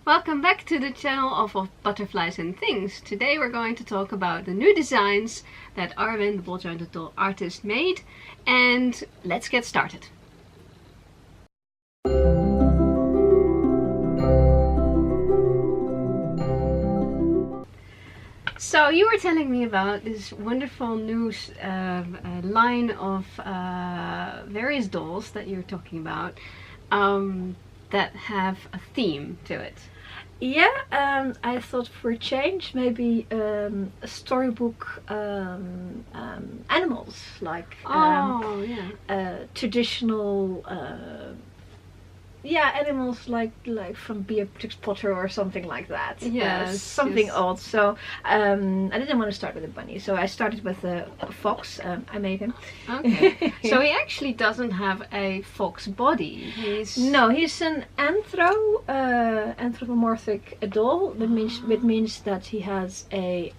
Welcome back to the channel of Butterflies and Things. Today we're going to talk about the new designs that Arwen, the ball jointed doll artist, made, and let's get started. So you were telling me about this wonderful new line of various dolls that you're talking about that have a theme to it. Yeah, I thought for a change maybe a storybook animals, like traditional animals like from Beatrix Potter or something like that. Yes, something odd. So I didn't want to start with a bunny, so I started with a fox. I made him. Okay. So he actually doesn't have a fox body. He's an anthropomorphic doll. Which means that he has an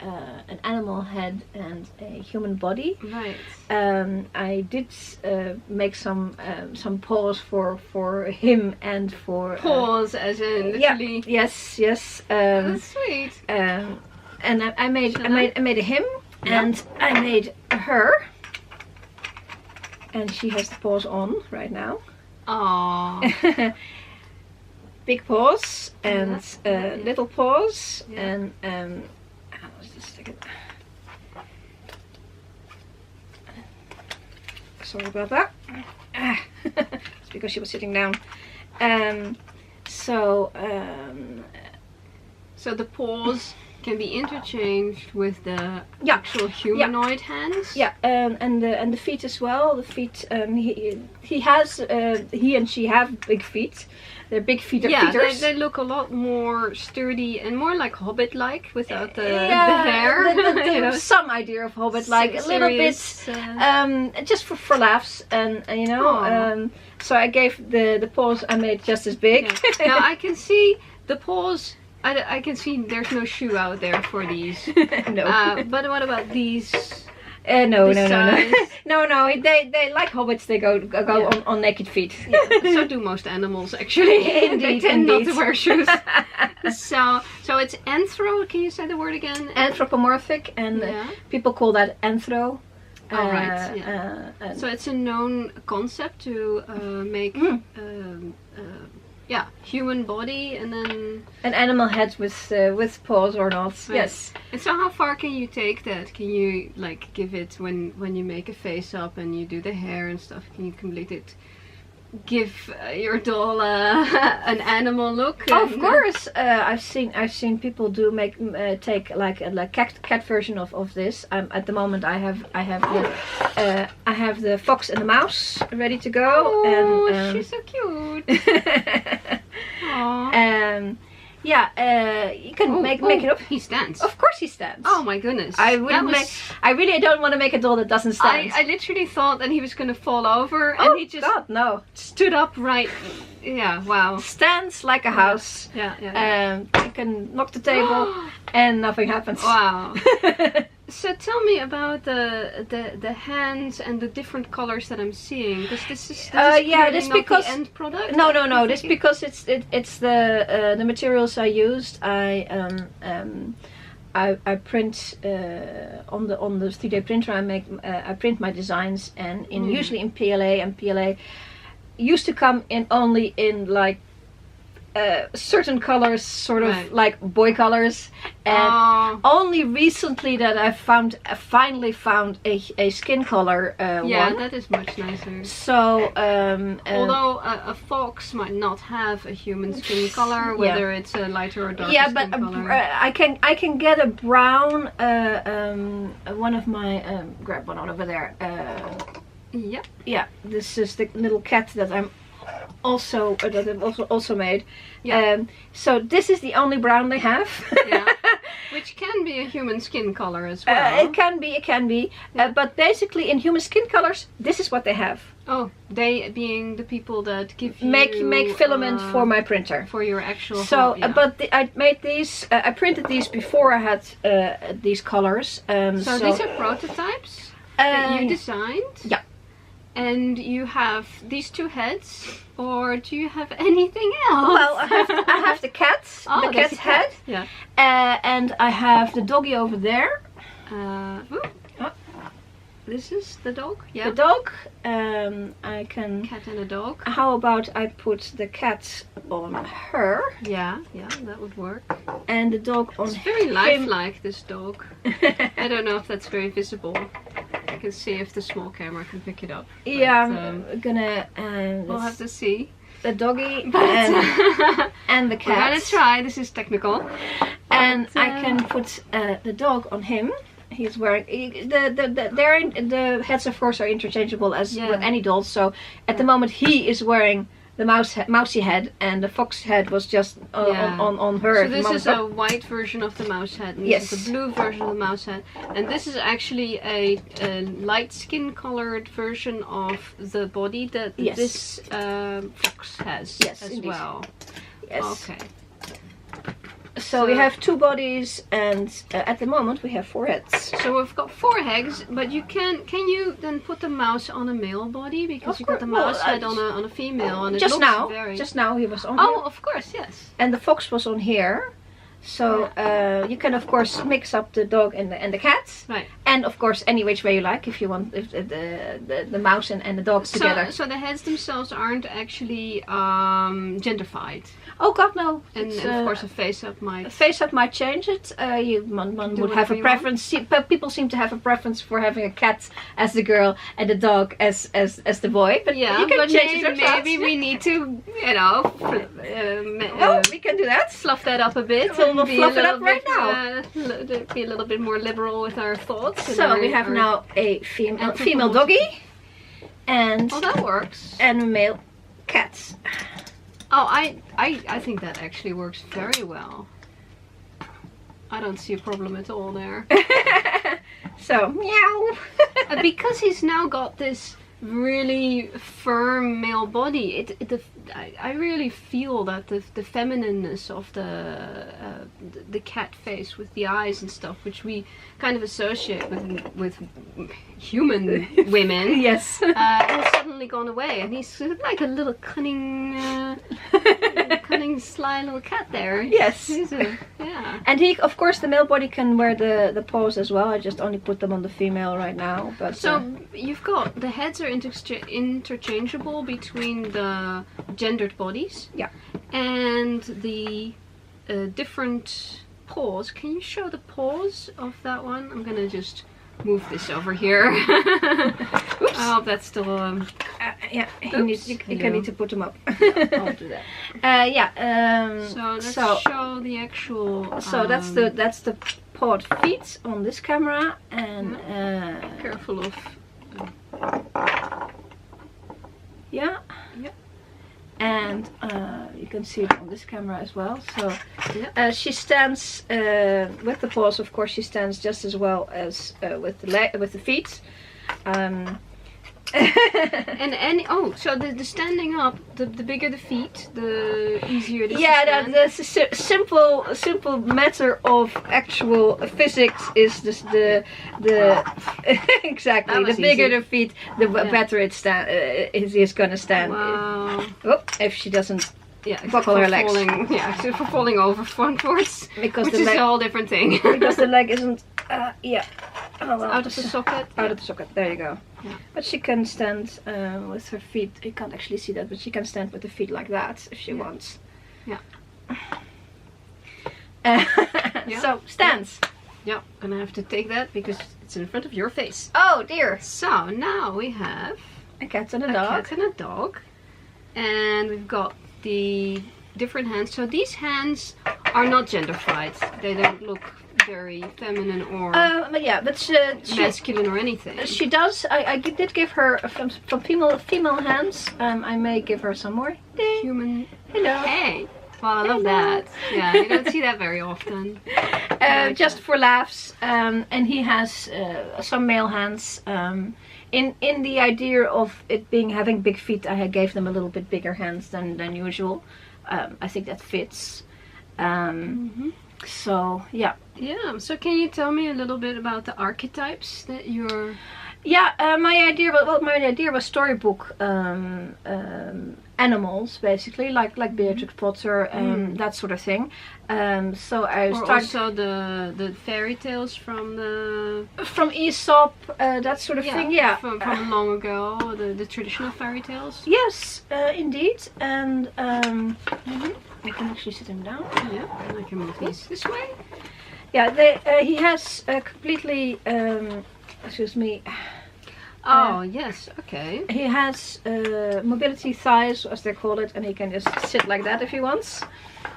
animal head and a human body. Right. I did make some paws for him and for paws, as in literally. Yeah, yes. That's sweet. And I made a him, and I made her, and she has the paws on right now. Aww. Big paws and little paws, and let's just stick it. Sorry about that. It's because she was sitting down. So the paws can be interchanged with the actual humanoid hands. Yeah, and the feet as well. The feet. He and she have big feet. They're big feet. Yeah, they look a lot more sturdy and more like Hobbit-like without the hair. Some idea of Hobbit-like, a little bit, just for laughs, and so I gave the paws I made just as big. Yeah. Now I can see the paws. I can see there's no shoe out there for these. No. But what about these? No. They like hobbits. They go on naked feet. Yeah, so do most animals, actually. Indeed, they tend not to wear shoes. So it's anthro. Can you say the word again? Anthropomorphic, and people call that anthro. Right. Yeah. So it's a known concept to make. Human body and then an animal head with paws or not. Right. Yes. And so how far can you take that? Can you like give it when you make a face up and you do the hair and stuff? Can you complete it? Give your doll an animal look? Of course, I've seen people take like a cat version of this. At the moment, I have the fox and the mouse ready to go. Oh, and she's so cute. Aww. You can make it up. He stands. Of course he stands. Oh my goodness. I really don't want to make a doll that doesn't stand. I literally thought that he was going to fall over, and he just stood upright. Yeah, wow. Stands like a house. Yeah. You can knock the table and nothing happens. Wow. So tell me about the hands and the different colors that I'm seeing, because this is because the end product. No. This because it's the materials I used. I print on the 3D printer. I print my designs, and usually in PLA, and PLA used to come only in like certain colors, sort of like boy colors, and only recently that I finally found a skin color one. That is much nicer. So although a fox might not have a human skin color, whether it's a lighter or darker skin color. I can get a brown. One of my grab one over there. This is the little cat that I've also made. So this is the only brown they have. Which can be a human skin color as well. It can be. But basically in human skin colors, this is what they have. Oh, they being the people that give you make filament for my printer. For your actual I made these, I printed these before I had these colors. So these are prototypes that you designed? Yeah. And you have these two heads, or do you have anything else? Well, I have the cat, Oh, the there's cat's a cat. head. Yeah. And I have the doggy over there. This is the dog. Yeah. The dog. I can. Cat and a dog. How about I put the cat on her? Yeah, that would work. And the dog on It's very him. lifelike, this dog. I don't know if that's very visible. I can see if the small camera can pick it up. Yeah, But, I'm gonna. we'll have to see. The doggy But and the we're cat. gonna try. This is technical. And But, I can put the dog on him. He's wearing the heads, of course, are interchangeable as with any doll. So at the moment he is wearing the mousy head, and the fox head was just on her. So this is a white version of the mouse head, and this is a blue version of the mouse head, and this is actually a light skin colored version of the body that this fox has as indeed. well. Yes. Okay. So we have 2 bodies, and at the moment we have 4 heads. So we've got 4 heads, but you can you then put the mouse on a male body, because you got the mouse head on a female, and it just looks now, very... just now he was on. Oh, here. of course, yes. And the fox was on here. So you can of course mix up the dog and the cat, Right. and of course any which way you like, if you want the mouse and the dog together. So the heads themselves aren't actually genderfied. Oh God, no! And of course a face-up might... A face-up might change it. One would have a preference. People seem to have a preference for having a cat as the girl and the dog as the boy. But yeah, you can change it maybe we need to, you know, we can do that. Fluff that up a bit. We'll fluff it up right now. Be a little bit more liberal with our thoughts. So we have now a female doggy, and that works. And a male cat. Oh, I think that actually works very well. I don't see a problem at all there. So, meow. Because he's now got this really firm male body, I really feel that the feminineness of the cat face with the eyes and stuff, which we kind of associate with human women, yes, has suddenly gone away, and he's sort of like a little cunning, sly little cat there. Yes. Yeah. And he, of course, the male body can wear the paws as well. I just only put them on the female right now. But so you've got the heads are interchangeable between the gendered bodies. Yeah. And the different paws. Can you show the paws of that one? I'm gonna just move this over here. Oops. I hope that's still yeah, you need to put them up. I'll do that. So let's show the actual. So that's the pawed feet on this camera, and careful of. Yeah. And you can see it on this camera as well. So she stands with the paws. Of course, she stands just as well as with the feet. So the standing up, the bigger the feet, the easier it is. Yeah, that's a simple matter of actual physics. Is just the exactly the bigger easy. the feet, the better it is going to stand. Wow. If she doesn't. Yeah, buckle her legs. Except for falling over frontwards, because which is a whole different thing. Because the leg isn't, out of the socket. Out of the socket. There you go. Yeah. But she can stand with her feet. You can't actually see that, but she can stand with the feet like that if she wants. Yeah. So stands. Yeah, gonna have to take that because it's in front of your face. Oh dear. So now we have a cat and a dog. Cat and a dog, and we've got the different hands. So these hands are not genderfied. They don't look very feminine or masculine or anything. She does. I did give her from female hands. I may give her some more. Human. Hello. Hey. Well, I love that. Yeah, you don't see that very often. Just for laughs. And he has some male hands. In the idea of it having big feet, I gave them a little bit bigger hands than usual. I think that fits. So yeah. Yeah. So can you tell me a little bit about the archetypes that you're Yeah, my idea was storybook animals, basically, like Beatrix Potter, that sort of thing. So I started also the fairy tales from Aesop, that sort of thing. Yeah, from long ago, the traditional fairy tales. Yes, indeed, and I can actually sit him down. Yeah, and I can move this way. Yeah, he has completely. Excuse me. Oh, yes, okay. He has mobility thighs, as they call it, and he can just sit like that if he wants.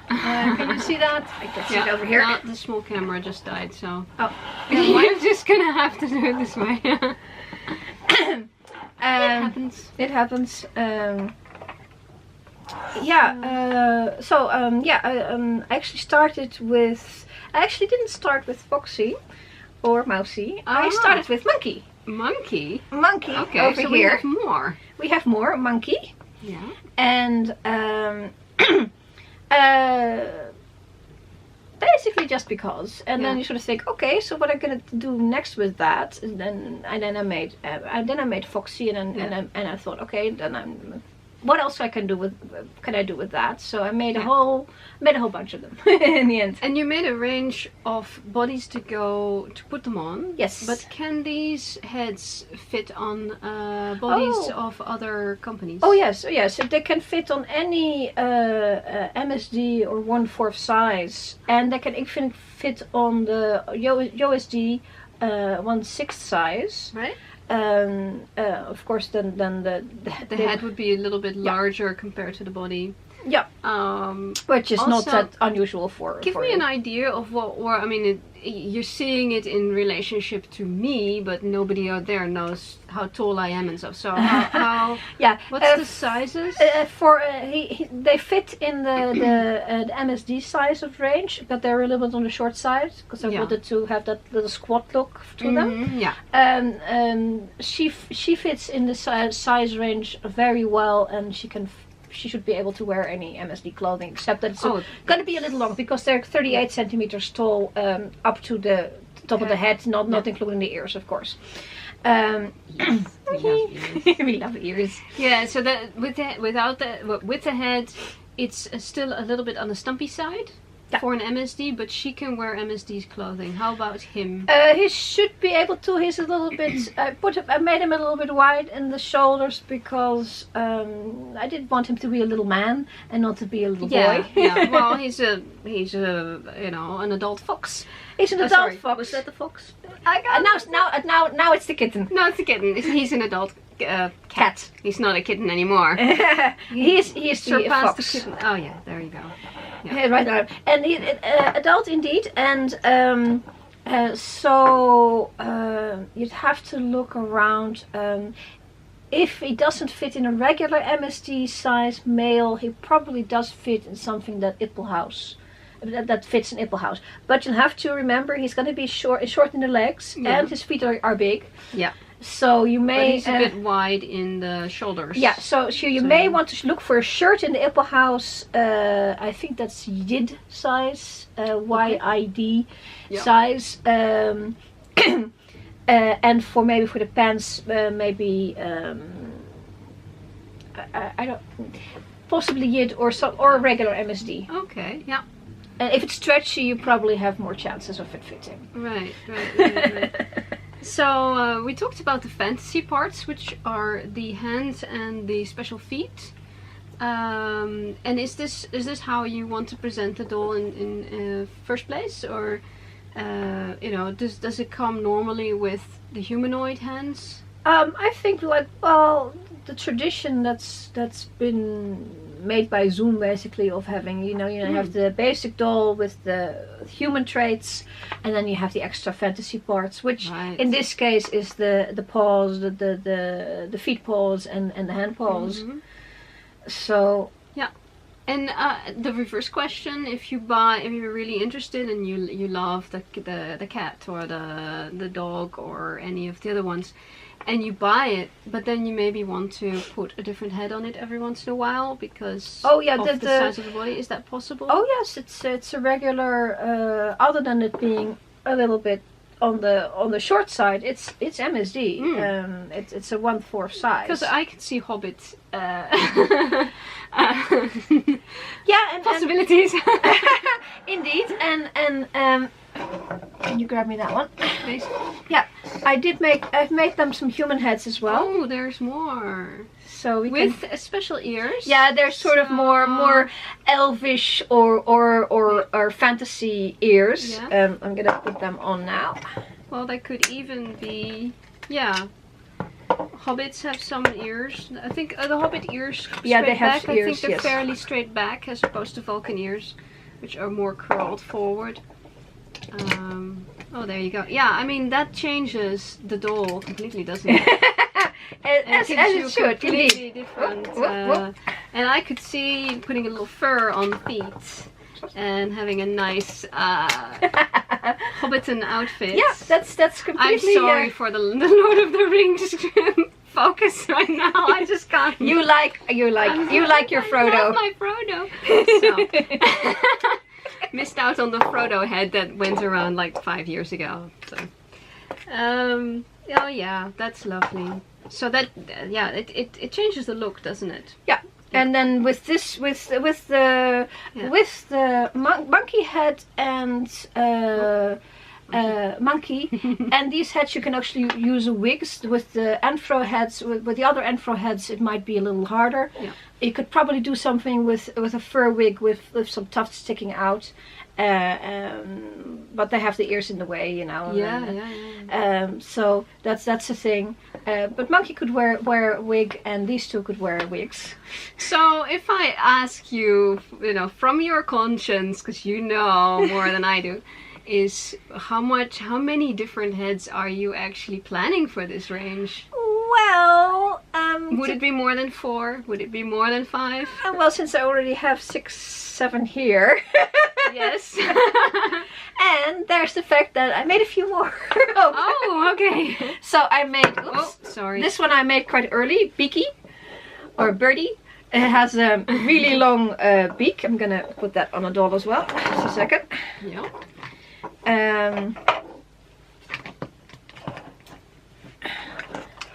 Can you see that? I can sit over here. The small camera just died, so... Oh. I'm just gonna have to do it this way. It happens. It happens. I actually started with... I actually didn't start with Foxy or Mousy. I started with Monkey. Monkey? Monkey, okay, over so here. We have more. We have more, Monkey. Yeah. And basically just because. And then you sort of think, okay, so what I'm gonna do next with that? And then I made Foxy, and I thought, okay, then what else can I do with that? So I made a whole bunch of them in the end. And you made a range of bodies to put them on. Yes. But can these heads fit on bodies of other companies? Oh yes, So they can fit on any MSD or 1/4 size, and they can even fit on the USD 1/6 size. Right. Of course, then the head would be a little bit larger compared to the body. Yeah. Which is also, not that unusual for. Give me an idea of what, or I mean, you're seeing it in relationship to me, but nobody out there knows how tall I am and stuff. So how yeah. What's the sizes? They fit in the MSD size of range, but they're a little bit on the short side because I wanted to have that little squat look to them. Yeah. She fits in the size range very well, and she should be able to wear any MSD clothing, except that it's going to be a little long because they're 38 centimeters tall up to the top of the head, not including the ears, of course. We love ears. Yeah, so that with the head, it's still a little bit on the stumpy side for an MSD, but she can wear MSD's clothing. How about him? He should be able to. He's a little bit. I made him a little bit wide in the shoulders because I didn't want him to be a little man and not to be a little boy. Yeah. Well, he's a an adult fox. He's an adult fox. Was that the fox? Now it's the kitten. No, it's the kitten. He's an adult cat. He's not a kitten anymore. He is surpassed the fox. The kitten. Oh yeah, there you go. Yeah, right now. And he adult indeed, and so you'd have to look around. If he doesn't fit in a regular MSD size male, he probably does fit in something that fits in Ippelhaus. But you'll have to remember he's going to be short in the legs, and his feet are big. Yeah. So you may. But he's a bit wide in the shoulders. Yeah. So you may want to look for a shirt in the Ippelhaus. I think that's YID size, YID size. And for the pants, maybe I don't. Possibly YID or a regular MSD. Okay. Yeah. And if it's stretchy, you probably have more chances of it fitting. Right. So we talked about the fantasy parts, which are the hands and the special feet. And is this how you want to present the doll in first place, or does it come normally with the humanoid hands? I think the tradition that's been made by Zoom basically of having you have the basic doll with the human traits, and then you have the extra fantasy parts, which in this case is the paws, the feet paws and the hand paws. So yeah. And the reverse question: if you're really interested and you love the cat or the dog or any of the other ones, and you buy it, but then you maybe want to put a different head on it every once in a while because of the size of the body. Is that possible? Oh yes, it's a regular. Other than it being a little bit on the short side, it's MSD. It's a 1/4 size. Because I can see Hobbit. Yeah, and possibilities. indeed, and can you grab me that one? Please. Yeah, I've made them some human heads as well. Oh, there's more. So we With can, special ears. yeah, they're sort of more elvish or fantasy ears. Yeah. I'm gonna put them on now. Well, they could even be, yeah. Hobbits have some ears. I think the Hobbit ears. Yeah, they have back. I ears, think they're yes. fairly straight back as opposed to Vulcan ears, which are more curled forward. Oh, there you go. Yeah, I mean that changes the doll completely, doesn't it? as it should, completely indeed. different. Whoop. And I could see putting a little fur on the feet and having a nice Hobbiton outfit. Yeah, that's completely. I'm sorry for the Lord of the Rings focus right now. I just can't. You like your Frodo. I love my Frodo. So, missed out on the Frodo head that went around like 5 years ago. So, oh yeah, that's lovely. So that it changes the look, doesn't it? Yeah. And then with this, with the monkey head and monkey, and these heads you can actually use wigs. With the Anthro heads, with the other Anthro heads, it might be a little harder. Yeah. You could probably do something with a fur wig with some tufts sticking out. But they have the ears in the way, you know. Yeah. So that's the thing. But monkey could wear a wig, and these two could wear wigs. So if I ask you, from your conscience, because you know more than I do, is how many different heads are you actually planning for this range? Well, would it be more than 4? Would it be more than 5? Well, since I already have 6, 7 here. Yes. And there's the fact that I made a few more. Oh, okay. So I made. Oops, oh, sorry. This one I made quite early. Beaky, or birdie. It has a really long beak. I'm gonna put that on a doll as well. Just a second. Yeah.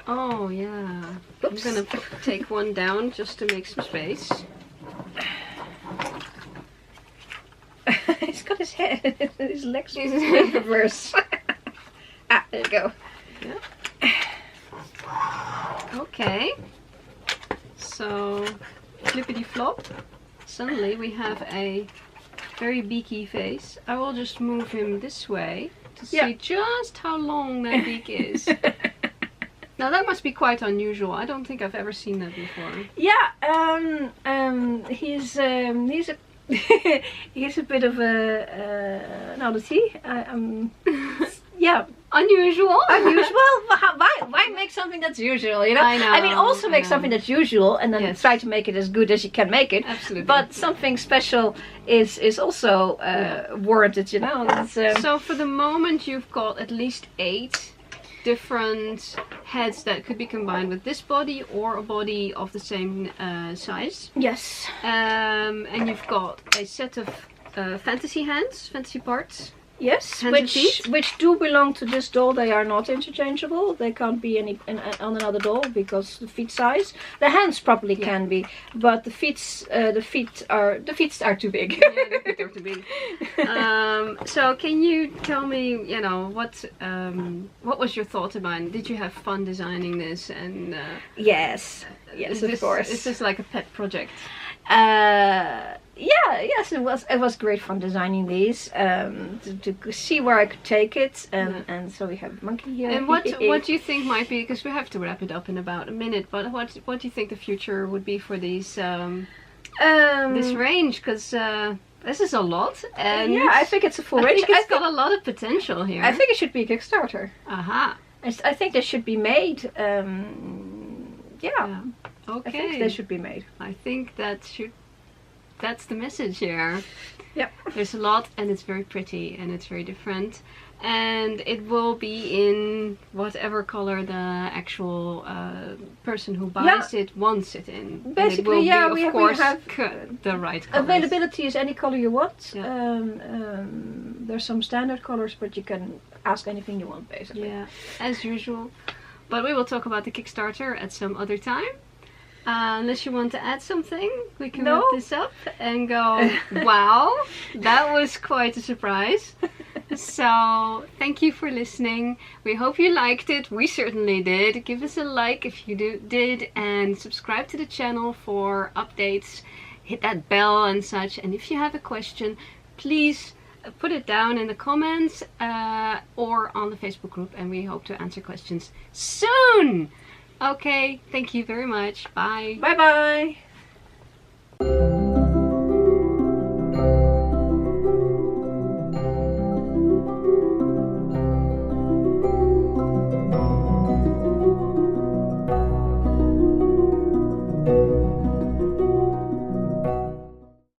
Oh yeah. Oops. I'm gonna take one down just to make some space. He's got his head, his legs in reverse. There you go. Yeah. Okay. So, flippity flop. Suddenly we have a very beaky face. I will just move him this way to see just how long that beak is. Now that must be quite unusual. I don't think I've ever seen that before. Yeah, he's a he's a bit of an oddity. Yeah. Unusual? Why make something that's usual, you know? I know. I mean, also make something that's usual and then try to make it as good as you can make it. Absolutely. But something special is also warranted, you know? So for the moment you've got at least 8 different heads that could be combined with this body or a body of the same size. Yes. And you've got a set of fantasy hands, fantasy parts. Yes, hands and feet. which do belong to this doll. They are not interchangeable. They can't be on another doll because the feet size. The hands probably can be, but the feet are too big. Yeah, the feet are too big. So can you tell me, what was your thought about it? Did you have fun designing this? And yes, of course. Is this like a pet project? Yes, it was great fun designing these, to see where I could take it, and so we have monkey here. And what do you think might be, because we have to wrap it up in about a minute, but what do you think the future would be for these this range? Because this is a lot, and yeah, I think it's a full range. I think it's got a lot of potential here. I think it should be a Kickstarter. Aha. I think they should be made. Yeah. Okay. I think they should be made. I think that should that's the message here. Yep. There's a lot, and it's very pretty, and it's very different. And it will be in whatever color the actual person who buys it wants it in. Basically, and it will be, we of course, have the right color. availability is any color you want. Yeah. There's some standard colors, but you can ask anything you want, basically. Yeah, as usual. But we will talk about the Kickstarter at some other time. Unless you want to add something, we can wrap this up and go, wow, that was quite a surprise. So, thank you for listening. We hope you liked it. We certainly did. Give us a like if you did, and subscribe to the channel for updates. Hit that bell and such. And if you have a question, please put it down in the comments or on the Facebook group, and we hope to answer questions soon. Okay, thank you very much. Bye. Bye bye.